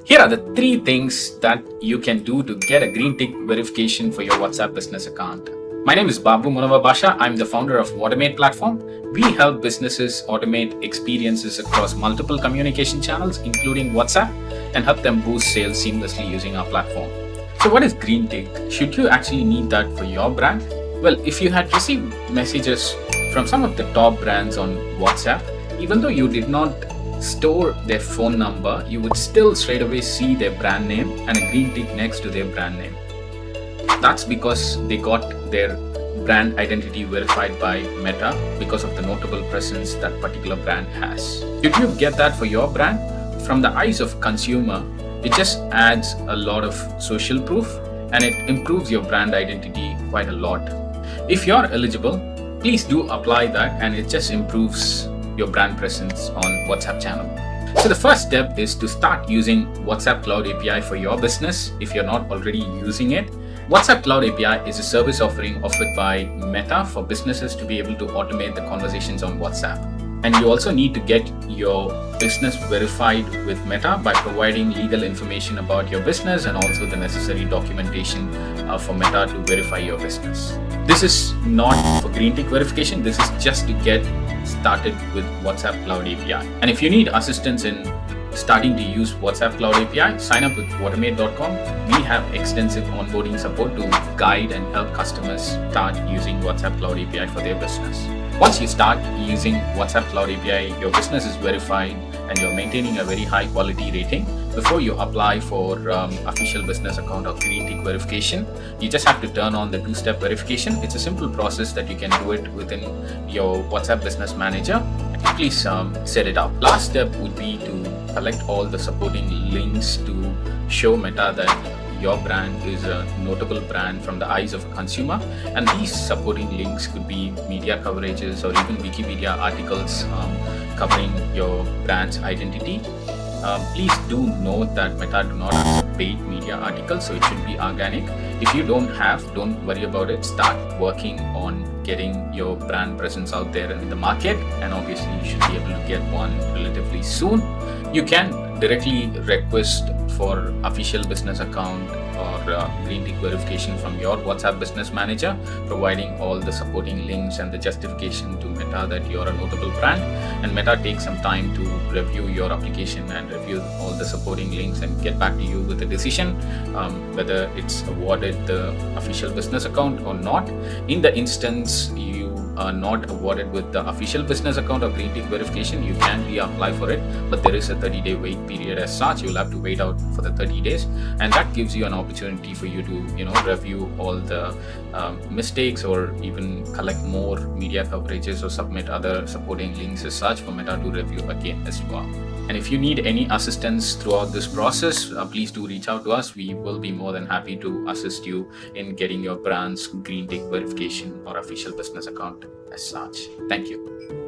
Here are the 3 things that you can do to get a green tick verification for your WhatsApp business account. My name is Babu Munawar Basha. I'm the founder of Whautomate platform. We help businesses automate experiences across multiple communication channels, including WhatsApp, and help them boost sales seamlessly using our platform. So what is green tick? Should you actually need that for your brand? Well, if you had received messages from some of the top brands on WhatsApp, even though you did not store their phone number, you would still straight away see their brand name and a green tick next to their brand name. That's because they got their brand identity verified by Meta because of the notable presence that particular brand has. Should you get that for your brand? From the eyes of consumer, it just adds a lot of social proof and it improves your brand identity quite a lot. If you're eligible, please do apply that and it just improves your brand presence on WhatsApp channel. So the first step is to start using WhatsApp Cloud API for your business if you're not already using it. WhatsApp Cloud API is a service offering offered by Meta for businesses to be able to automate the conversations on WhatsApp. And you also need to get your business verified with Meta by providing legal information about your business and also the necessary documentation for Meta to verify your business. This is not for green tick verification. This is just to get started with WhatsApp Cloud API. And if you need assistance in starting to use WhatsApp Cloud API, sign up with Whautomate.com. We have extensive onboarding support to guide and help customers start using WhatsApp Cloud API for their business. Once you start using WhatsApp Cloud API, your business is verified and you're maintaining a very high quality rating. Before you apply for official business account or green tick verification, you just have to turn on the 2-step verification. It's a simple process that you can do it within your WhatsApp Business Manager. Please set it up. Last step would be to collect all the supporting links to show Meta that your brand is a notable brand from the eyes of a consumer, and these supporting links could be media coverages or even Wikipedia articles covering your brand's identity. Please do note that Meta do not accept paid media articles, so it should be organic. If you don't worry about it. Start working on getting your brand presence out there in the market, and obviously you should be able to get one relatively soon. You can directly request for official business account or green tick verification from your WhatsApp Business Manager, providing all the supporting links and the justification to Meta that you're a notable brand. And Meta takes some time to review your application and review all the supporting links and get back to you with a decision whether it's awarded the official business account or not. In the instance you are not awarded with the official business account or green tick verification, you can reapply for it, but there is a 30-day wait period as such. You'll have to wait out for the 30 days, and that gives you an opportunity for you to review all the mistakes or even collect more media coverages or submit other supporting links as such for Meta to review again as well. And if you need any assistance throughout this process, please do reach out to us. We will be more than happy to assist you in getting your brand's green tick verification or official business account as such. Thank you.